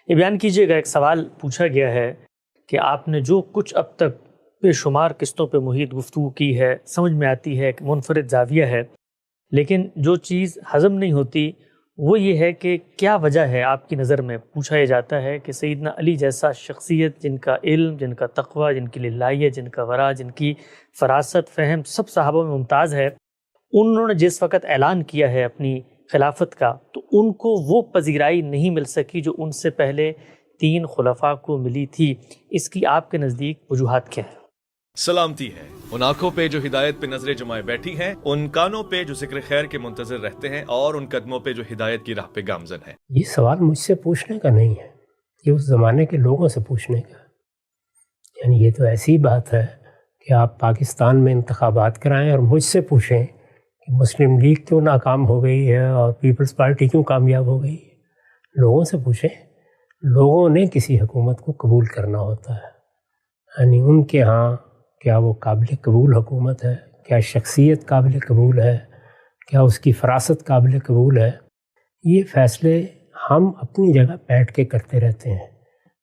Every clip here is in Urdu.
یہ بیان کیجیے گا، ایک سوال پوچھا گیا ہے کہ آپ نے جو کچھ اب تک بے شمار قسطوں پہ محیط گفتگو کی ہے، سمجھ میں آتی ہے کہ منفرد زاویہ ہے، لیکن جو چیز ہضم نہیں ہوتی وہ یہ ہے کہ کیا وجہ ہے آپ کی نظر میں؟ پوچھا یہ جاتا ہے کہ سیدنا علی جیسا شخصیت، جن کا علم، جن کا تقوی، جن کی للہیت، جن کا ورع، جن کی فراست، فہم سب صحابہ میں ممتاز ہے، انہوں نے جس وقت اعلان کیا ہے اپنی خلافت کا، تو ان کو وہ پذیرائی نہیں مل سکی جو ان سے پہلے 3 خلفاء کو ملی تھی۔ اس کی آپ کے نزدیک وجوہات کیا ہیں؟ سلامتی ہے ان آنکھوں پہ جو ہدایت پہ نظریں جمائے بیٹھی ہیں، ان کانوں پہ جو ذکر خیر کے منتظر رہتے ہیں، اور ان قدموں پہ جو ہدایت کی راہ پہ گامزن ہیں۔ یہ سوال مجھ سے پوچھنے کا نہیں ہے، یہ اس زمانے کے لوگوں سے پوچھنے کا۔ یعنی یہ تو ایسی بات ہے کہ آپ پاکستان میں انتخابات کرائیں اور مجھ سے پوچھیں کہ مسلم لیگ کیوں ناکام ہو گئی ہے اور پیپلز پارٹی کیوں کامیاب ہو گئی ہے۔ لوگوں سے پوچھیں، لوگوں نے کسی حکومت کو قبول کرنا ہوتا ہے، یعنی ان کے ہاں کیا وہ قابل قبول حکومت ہے، کیا شخصیت قابل قبول ہے، کیا اس کی فراست قابل قبول ہے۔ یہ فیصلے ہم اپنی جگہ بیٹھ کے کرتے رہتے ہیں،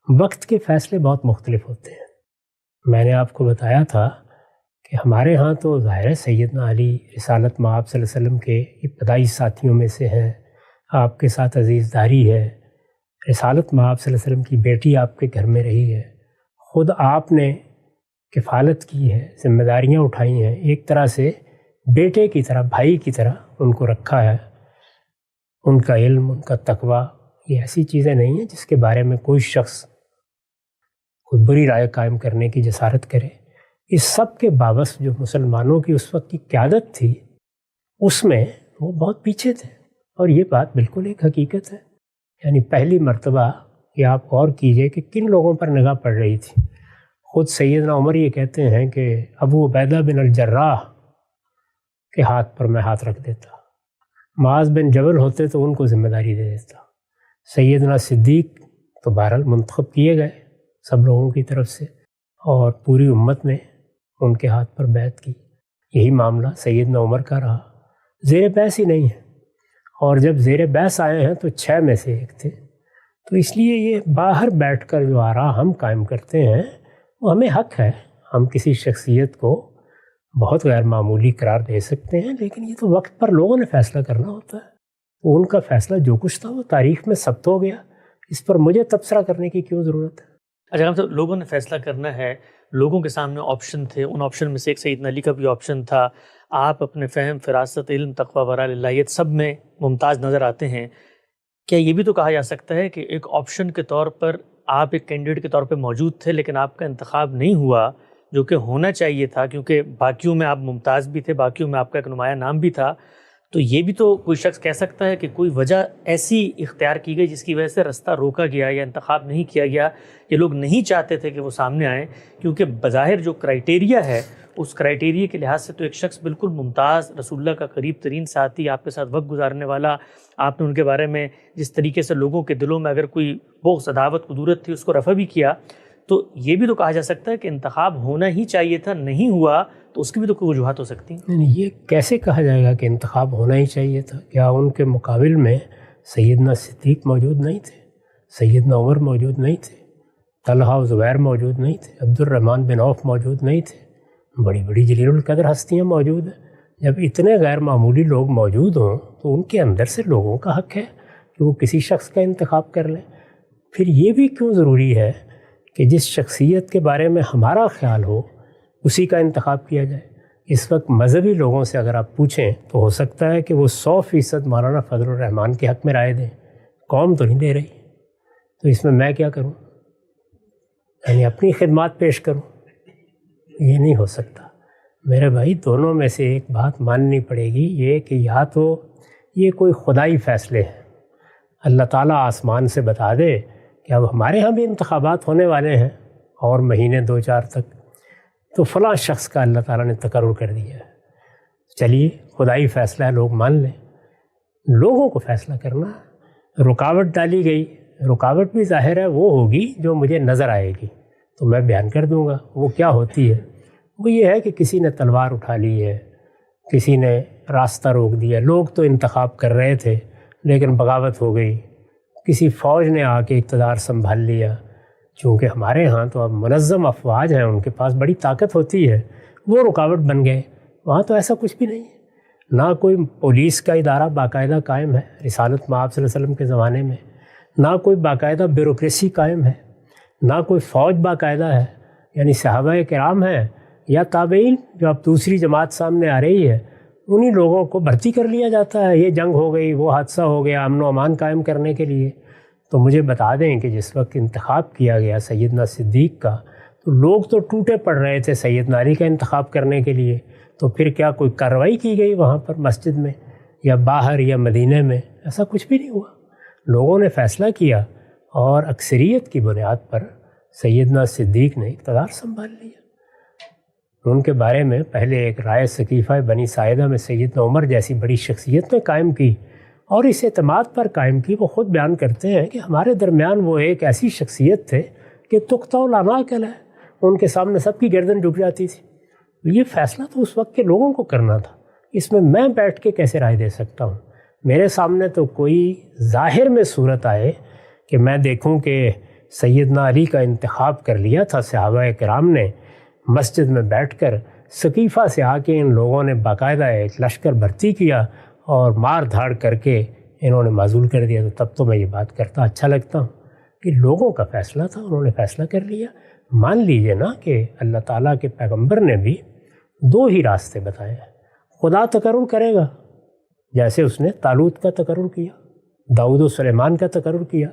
وقت کے فیصلے بہت مختلف ہوتے ہیں۔ میں نے آپ کو بتایا تھا کہ ہمارے ہاں تو ظاہر ہے سیدنا علی رسالت مآب صلی اللہ علیہ وسلم کے ابتدائی ساتھیوں میں سے ہیں، آپ کے ساتھ عزیز داری ہے، رسالت مآب صلی اللہ علیہ وسلم کی بیٹی آپ کے گھر میں رہی ہے، خود آپ نے کفالت کی ہے، ذمہ داریاں اٹھائی ہیں، ایک طرح سے بیٹے کی طرح، بھائی کی طرح ان کو رکھا ہے۔ ان کا علم، ان کا تقوی، یہ ایسی چیزیں نہیں ہیں جس کے بارے میں کوئی شخص کوئی بری رائے قائم کرنے کی جسارت کرے۔ اس سب کے باوجود جو مسلمانوں کی اس وقت کی قیادت تھی، اس میں وہ بہت پیچھے تھے، اور یہ بات بالکل ایک حقیقت ہے۔ یعنی پہلی مرتبہ کہ آپ غور کیجئے کہ کن لوگوں پر نگاہ پڑ رہی تھی۔ خود سیدنا عمر یہ کہتے ہیں کہ ابو عبیدہ بن الجراح کے ہاتھ پر میں ہاتھ رکھ دیتا، معاذ بن جبل ہوتے تو ان کو ذمہ داری دے دیتا، سیدنا صدیق تو بہرحال منتخب کیے گئے سب لوگوں کی طرف سے، اور پوری امت نے ان کے ہاتھ پر بیعت کی۔ یہی معاملہ سیدنا عمر کا رہا، زیر بحث ہی نہیں ہے، اور جب زیر بحث آئے ہیں تو 6 میں سے ایک تھے۔ تو اس لیے یہ باہر بیٹھ کر جو آراء ہم قائم کرتے ہیں وہ ہمیں حق ہے، ہم کسی شخصیت کو بہت غیر معمولی قرار دے سکتے ہیں، لیکن یہ تو وقت پر لوگوں نے فیصلہ کرنا ہوتا ہے۔ وہ ان کا فیصلہ جو کچھ تھا وہ تاریخ میں ثبت ہو گیا، اس پر مجھے تبصرہ کرنے کی کیوں ضرورت ہے؟ اچھا ہم لوگوں نے فیصلہ کرنا ہے، لوگوں کے سامنے آپشن تھے، ان آپشن میں سے ایک سیدنا علی کا بھی آپشن تھا۔ آپ اپنے فہم، فراست، علم، تقوی، ورع، للہیت سب میں ممتاز نظر آتے ہیں۔ کیا یہ بھی تو کہا جا سکتا ہے کہ ایک آپشن کے طور پر آپ ایک کینڈیڈیٹ کے طور پہ موجود تھے، لیکن آپ کا انتخاب نہیں ہوا جو کہ ہونا چاہیے تھا، کیونکہ باقیوں میں آپ ممتاز بھی تھے، باقیوں میں آپ کا ایک نمایاں نام بھی تھا؟ تو یہ بھی تو کوئی شخص کہہ سکتا ہے کہ کوئی وجہ ایسی اختیار کی گئی جس کی وجہ سے رستہ روکا گیا یا انتخاب نہیں کیا گیا، یہ لوگ نہیں چاہتے تھے کہ وہ سامنے آئیں، کیونکہ بظاہر جو کرائیٹیریا ہے اس کرائیٹیریا کے لحاظ سے تو ایک شخص بالکل ممتاز، رسول اللہ کا قریب ترین ساتھی، آپ کے ساتھ وقت گزارنے والا، آپ نے ان کے بارے میں جس طریقے سے لوگوں کے دلوں میں اگر کوئی بغض، عداوت، قدورت تھی اس کو رفع بھی کیا، تو یہ بھی تو کہا جا سکتا ہے کہ انتخاب ہونا ہی چاہیے تھا، نہیں ہوا تو اس کی بھی تو کوئی وجوہات ہو سکتی ہیں۔ یہ کیسے کہا جائے گا کہ انتخاب ہونا ہی چاہیے تھا؟ کیا ان کے مقابل میں سیدنا صدیق موجود نہیں تھے؟ سیدنا عمر موجود نہیں تھے؟ طلحہ و زبیر موجود نہیں تھے؟ عبد الرحمن بن عوف موجود نہیں تھے؟ بڑی بڑی جلیل القدر ہستیاں موجود ہیں۔ جب اتنے غیر معمولی لوگ موجود ہوں تو ان کے اندر سے لوگوں کا حق ہے کہ وہ کسی شخص کا انتخاب کر لیں۔ پھر یہ بھی کیوں ضروری ہے کہ جس شخصیت کے بارے میں ہمارا خیال ہو اسی کا انتخاب کیا جائے؟ اس وقت مذہبی لوگوں سے اگر آپ پوچھیں تو ہو سکتا ہے کہ وہ 100% مولانا فضل الرحمان کے حق میں رائے دیں، قوم تو نہیں دے رہی، تو اس میں کیا کروں؟ یعنی اپنی خدمات پیش کروں؟ یہ نہیں ہو سکتا میرے بھائی۔ دونوں میں سے ایک بات ماننی پڑے گی، یہ کہ یا تو یہ کوئی خدائی فیصلے ہیں، اللہ تعالیٰ آسمان سے بتا دے کہ اب ہمارے ہاں بھی انتخابات ہونے والے ہیں اور مہینے 2-4 تک، تو فلاں شخص کا اللہ تعالیٰ نے تقرر کر دیا ہے، چلیے خدائی فیصلہ ہے، لوگ مان لیں۔ لوگوں کو فیصلہ کرنا ہے۔ رکاوٹ ڈالی گئی، رکاوٹ بھی ظاہر ہے وہ ہوگی جو مجھے نظر آئے گی تو میں بیان کر دوں گا۔ وہ کیا ہوتی ہے؟ وہ یہ ہے کہ کسی نے تلوار اٹھا لی ہے، کسی نے راستہ روک دیا، لوگ تو انتخاب کر رہے تھے لیکن بغاوت ہو گئی، کسی فوج نے آ کے اقتدار سنبھال لیا. چونکہ ہمارے ہاں تو اب منظم افواج ہیں، ان کے پاس بڑی طاقت ہوتی ہے، وہ رکاوٹ بن گئے. وہاں تو ایسا کچھ بھی نہیں ہے. نہ کوئی پولیس کا ادارہ باقاعدہ قائم ہے رسالت مآب صلی اللہ علیہ وسلم کے زمانے میں، نہ کوئی باقاعدہ بیوروکریسی قائم ہے، نہ کوئی فوج باقاعدہ ہے. یعنی صحابہ کرام ہیں یا تابعین جو اب دوسری جماعت سامنے آ رہی ہے، انہی لوگوں کو بھرتی کر لیا جاتا ہے. یہ جنگ ہو گئی، وہ حادثہ ہو گیا، امن و امان قائم کرنے کے لیے. تو مجھے بتا دیں کہ جس وقت انتخاب کیا گیا سیدنا صدیق کا، تو لوگ تو ٹوٹے پڑ رہے تھے سیدنا علی کا انتخاب کرنے کے لیے. تو پھر کیا کوئی کارروائی کی گئی وہاں پر مسجد میں یا باہر یا مدینہ میں؟ ایسا کچھ بھی نہیں ہوا. لوگوں نے فیصلہ کیا اور اکثریت کی بنیاد پر سیدنا صدیق نے اقتدار سنبھال لیا. ان کے بارے میں پہلے ایک رائے ثقیفہ بنی ساعدہ میں سیدنا عمر جیسی بڑی شخصیت نے قائم کی اور اس اعتماد پر قائم کی. وہ خود بیان کرتے ہیں کہ ہمارے درمیان وہ ایک ایسی شخصیت تھے کہ تختہ لانا کل ہے، ان کے سامنے سب کی گردن جھک جاتی تھی. یہ فیصلہ تو اس وقت کے لوگوں کو کرنا تھا. اس میں بیٹھ کے کیسے رائے دے سکتا ہوں؟ میرے سامنے تو کوئی ظاہر میں صورت آئے کہ میں دیکھوں کہ سیدنا علی کا انتخاب کر لیا تھا صحابہ کرام نے، مسجد میں بیٹھ کر ثقیفہ سے آ کے ان لوگوں نے باقاعدہ ایک لشکر بھرتی کیا اور مار دھاڑ کر کے انہوں نے معزول کر دیا، تو تب تو میں یہ بات کرتا اچھا لگتا ہوں کہ لوگوں کا فیصلہ تھا، انہوں نے فیصلہ کر لیا. مان لیجئے نا کہ اللہ تعالیٰ کے پیغمبر نے بھی دو ہی راستے بتائے ہیں. خدا تقرر کرے گا جیسے اس نے طالوت کا تقرر کیا، داؤد و سلیمان کا تقرر کیا،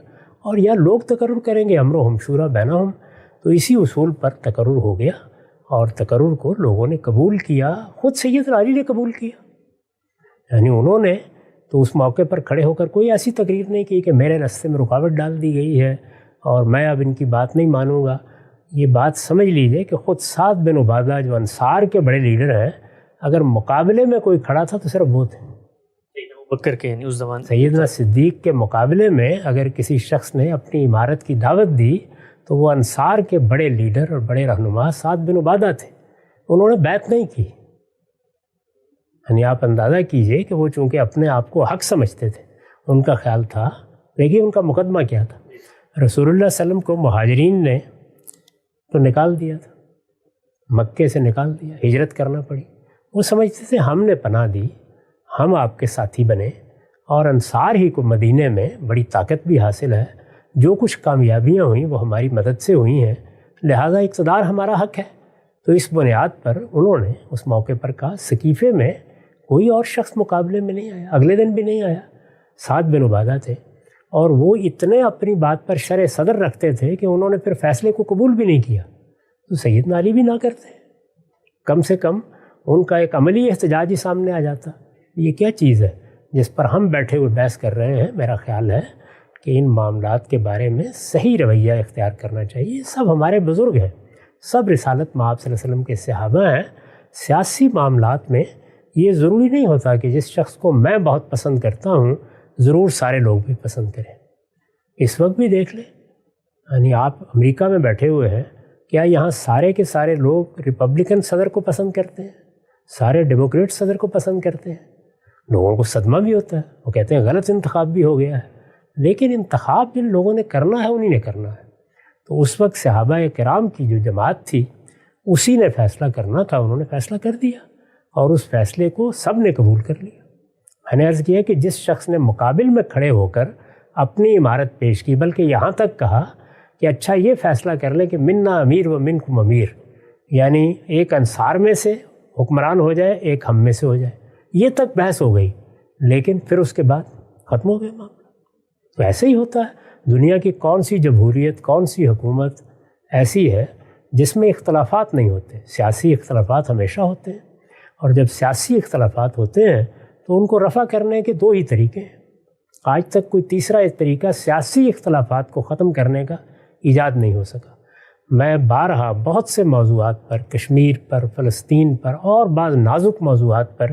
اور یا لوگ تقرر کریں گے امرہم شورا بینہم. تو اسی اصول پر تقرر ہو گیا اور تقرر کو لوگوں نے قبول کیا. خود سیدنا علی نے قبول کیا. یعنی انہوں نے تو اس موقع پر کھڑے ہو کر کوئی ایسی تقریر نہیں کی کہ میرے راستے میں رکاوٹ ڈال دی گئی ہے اور میں اب ان کی بات نہیں مانوں گا. یہ بات سمجھ لیجئے کہ خود سعد بن عبادہ جو انصار کے بڑے لیڈر ہیں، اگر مقابلے میں کوئی کھڑا تھا تو صرف وہ تھے. بکر کے اس زمان سیدنا صدیق کے مقابلے میں اگر کسی شخص نے اپنی عمارت کی دعوت دی تو وہ انصار کے بڑے لیڈر اور بڑے رہنما سعد بن عبادہ تھے. انہوں نے بیعت نہیں کی. یعنی آپ اندازہ کیجئے کہ وہ چونکہ اپنے آپ کو حق سمجھتے تھے، ان کا خیال تھا. دیکھیے ان کا مقدمہ کیا تھا. رسول اللہ صلی اللہ علیہ وسلم کو مہاجرین نے تو نکال دیا تھا، مکے سے نکال دیا، ہجرت کرنا پڑی. وہ سمجھتے تھے ہم نے پناہ دی، ہم آپ کے ساتھی بنے، اور انصار ہی کو مدینے میں بڑی طاقت بھی حاصل ہے، جو کچھ کامیابیاں ہوئیں وہ ہماری مدد سے ہوئی ہیں، لہٰذا اقتدار ہمارا حق ہے. تو اس بنیاد پر انہوں نے اس موقع پر کہا. ثقیفے میں کوئی اور شخص مقابلے میں نہیں آیا، اگلے دن بھی نہیں آیا. سعد بن عبادہ تھے اور وہ اتنے اپنی بات پر شرح صدر رکھتے تھے کہ انہوں نے پھر فیصلے کو قبول بھی نہیں کیا. تو سیدنا علی بھی نہ کرتے، کم سے کم ان کا ایک عملی احتجاج ہی سامنے آ جاتا. یہ کیا چیز ہے جس پر ہم بیٹھے ہوئے بحث کر رہے ہیں؟ میرا خیال ہے کہ ان معاملات کے بارے میں صحیح رویہ اختیار کرنا چاہیے. سب ہمارے بزرگ ہیں، سب رسالت مآب صلی اللہ علیہ وسلم کے صحابہ ہیں. سیاسی معاملات میں یہ ضروری نہیں ہوتا کہ جس شخص کو میں بہت پسند کرتا ہوں ضرور سارے لوگ بھی پسند کریں. اس وقت بھی دیکھ لیں، یعنی آپ امریکہ میں بیٹھے ہوئے ہیں، کیا یہاں سارے کے سارے لوگ ریپبلکن صدر کو پسند کرتے ہیں؟ سارے ڈیموکریٹ صدر کو پسند کرتے ہیں؟ لوگوں کو صدمہ بھی ہوتا ہے، وہ کہتے ہیں غلط انتخاب بھی ہو گیا ہے. لیکن انتخاب جن لوگوں نے کرنا ہے انہی نے کرنا ہے. تو اس وقت صحابہ کرام کی جو جماعت تھی اسی نے فیصلہ کرنا تھا، انہوں نے فیصلہ کر دیا اور اس فیصلے کو سب نے قبول کر لیا. میں نے عرض کیا کہ جس شخص نے مقابل میں کھڑے ہو کر اپنی عمارت پیش کی، بلکہ یہاں تک کہا کہ اچھا یہ فیصلہ کر لیں کہ منا امیر و منکم امیر، یعنی ایک انصار میں سے حکمران ہو جائے، ایک ہم میں سے ہو جائے، یہ تک بحث ہو گئی. لیکن پھر اس کے بعد ختم ہو گیا معاملہ. تو ایسے ہی ہوتا ہے. دنیا کی کون سی جمہوریت، کون سی حکومت ایسی ہے جس میں اختلافات نہیں ہوتے؟ سیاسی اختلافات ہمیشہ ہوتے ہیں، اور جب سیاسی اختلافات ہوتے ہیں تو ان کو رفع کرنے کے دو ہی طریقے ہیں. آج تک کوئی تیسرا طریقہ سیاسی اختلافات کو ختم کرنے کا ایجاد نہیں ہو سکا. میں بارہا بہت سے موضوعات پر، کشمیر پر، فلسطین پر اور بعض نازک موضوعات پر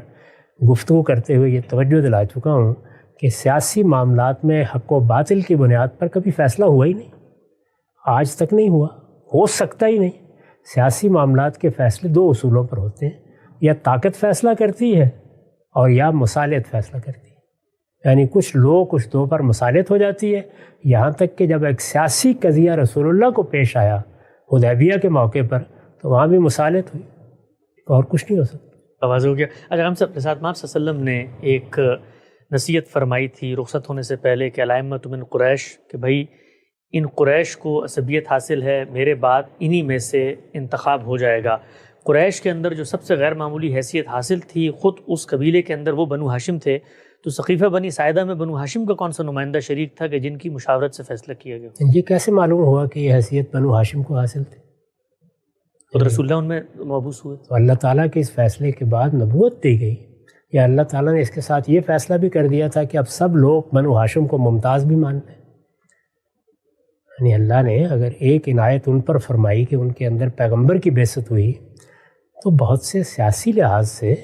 گفتگو کرتے ہوئے یہ توجہ دلا چکا ہوں کہ سیاسی معاملات میں حق و باطل کی بنیاد پر کبھی فیصلہ ہوا ہی نہیں، آج تک نہیں ہوا، ہو سکتا ہی نہیں. سیاسی معاملات کے فیصلے دو اصولوں پر ہوتے ہیں، یا طاقت فیصلہ کرتی ہے اور یا مصالحت فیصلہ کرتی ہے. یعنی کچھ لو کچھ دو پر مصالحت ہو جاتی ہے، یہاں تک کہ جب ایک سیاسی قضیہ رسول اللہ کو پیش آیا حدیبیہ کے موقع پر تو وہاں بھی مصالحت ہوئی، اور کچھ نہیں ہو سکتا۔ آواز ہو گیا۔ اگر ہم سب کے ساتھ آپ صلی اللہ علیہ وسلم نے ایک نصیحت فرمائی تھی رخصت ہونے سے پہلے کہ الائمۃ من قریش، کہ بھائی ان قریش کو عصبیت حاصل ہے، میرے بعد انہی میں سے انتخاب ہو جائے گا۔ قریش کے اندر جو سب سے غیر معمولی حیثیت حاصل تھی، خود اس قبیلے کے اندر وہ بنو ہاشم تھے، تو سقیفہ بنی ساعدہ میں بنو ہاشم کا کون سا نمائندہ شریک تھا کہ جن کی مشاورت سے فیصلہ کیا گیا؟ یہ کیسے معلوم ہوا کہ یہ حیثیت بنو ہاشم کو حاصل تھی؟ خود رسول اللہ ان میں مبعوث ہوئے۔ تو اللہ تعالیٰ کے اس فیصلے کے بعد نبوت دی گئی، یا اللہ تعالیٰ نے اس کے ساتھ یہ فیصلہ بھی کر دیا تھا کہ اب سب لوگ بنو ہاشم کو ممتاز بھی مان لیں؟ یعنی اللہ نے اگر ایک عنایت ان پر فرمائی کہ ان کے اندر پیغمبر کی بعثت ہوئی، تو بہت سے سیاسی لحاظ سے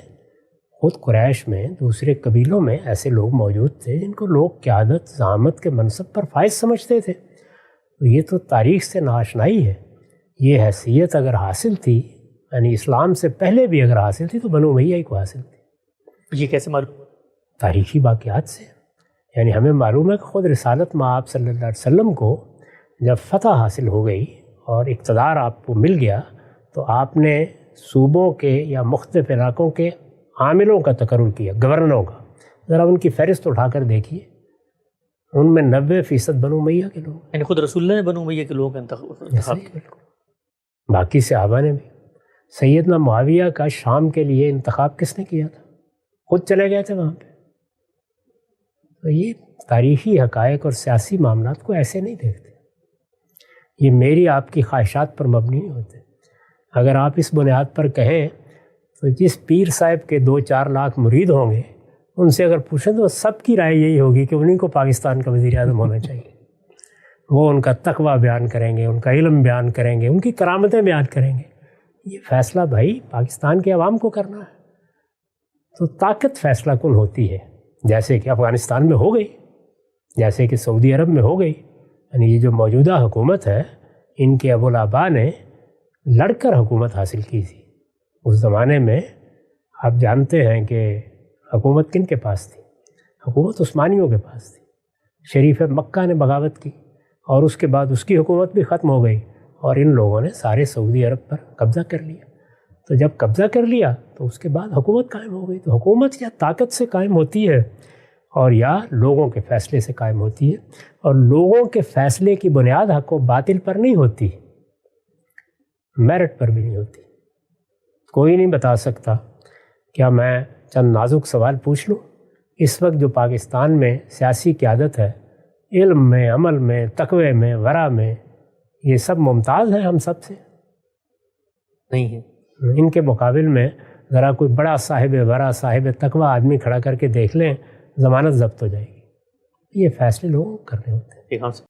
خود قریش میں دوسرے قبیلوں میں ایسے لوگ موجود تھے جن کو لوگ قیادت زعامت کے منصب پر فائز سمجھتے تھے۔ تو یہ تو تاریخ سے ناآشنائی ہے۔ یہ حیثیت اگر حاصل تھی، یعنی اسلام سے پہلے بھی اگر حاصل تھی، تو بنو امیہ ہی کو حاصل تھی۔ یہ کیسے معلوم؟ تاریخی واقعات سے، یعنی ہمیں معلوم ہے کہ خود رسالت میں آپ صلی اللہ علیہ وسلم کو جب فتح حاصل ہو گئی اور اقتدار آپ کو مل گیا، تو آپ نے صوبوں کے یا مختلف علاقوں کے عاملوں کا تقرر کیا، گورنروں کا۔ ذرا ان کی فہرست اٹھا کر دیکھیے، ان میں 90% بنو امیہ کے لوگ، یعنی خود رسول اللہ نے بنو امیہ کے لوگوں کا انتخاب کیا۔ باقی صحابہ نے بھی۔ سیدنا معاویہ کا شام کے لیے انتخاب کس نے کیا تھا؟ خود چلے گئے تھے وہاں پہ۔ تو یہ تاریخی حقائق اور سیاسی معاملات کو ایسے نہیں دیکھتے، یہ میری آپ کی خواہشات پر مبنی نہیں ہوتے۔ اگر آپ اس بنیاد پر کہیں تو جس پیر صاحب کے 2-4 لاکھ مرید ہوں گے، ان سے اگر پوچھیں تو سب کی رائے یہی ہوگی کہ انہیں کو پاکستان کا وزیر اعظم ہونا چاہیے۔ وہ ان کا تقویٰ بیان کریں گے، ان کا علم بیان کریں گے، ان کی کرامتیں بیان کریں گے۔ یہ فیصلہ بھائی پاکستان کے عوام کو کرنا ہے۔ تو طاقت فیصلہ کن ہوتی ہے، جیسے کہ افغانستان میں ہو گئی، جیسے کہ سعودی عرب میں ہو گئی۔ یعنی یہ جو موجودہ حکومت ہے، ان کے ابوالآباء نے لڑ کر حکومت حاصل کی تھی۔ اس زمانے میں آپ جانتے ہیں کہ حکومت کن کے پاس تھی؟ حکومت عثمانیوں کے پاس تھی۔ شریف مکہ نے بغاوت کی اور اس کے بعد اس کی حکومت بھی ختم ہو گئی، اور ان لوگوں نے سارے سعودی عرب پر قبضہ کر لیا۔ تو جب قبضہ کر لیا تو اس کے بعد حکومت قائم ہو گئی۔ تو حکومت یا طاقت سے قائم ہوتی ہے اور یا لوگوں کے فیصلے سے قائم ہوتی ہے، اور لوگوں کے فیصلے کی بنیاد حق و باطل پر نہیں ہوتی، میرٹ پر بھی نہیں ہوتی۔ کوئی نہیں بتا سکتا۔ کیا میں چند نازک سوال پوچھ لوں؟ اس وقت جو پاکستان میں سیاسی قیادت ہے، علم میں، عمل میں، تقوی میں، ورع میں، یہ سب ممتاز ہیں ہم سب سے؟ نہیں ہے۔ ان کے مقابل میں ذرا کوئی بڑا صاحب ورع صاحب تقوی آدمی کھڑا کر کے دیکھ لیں، ضمانت ضبط ہو جائے گی۔ یہ فیصلے لوگوں کو کرنے ہوتے ہیں۔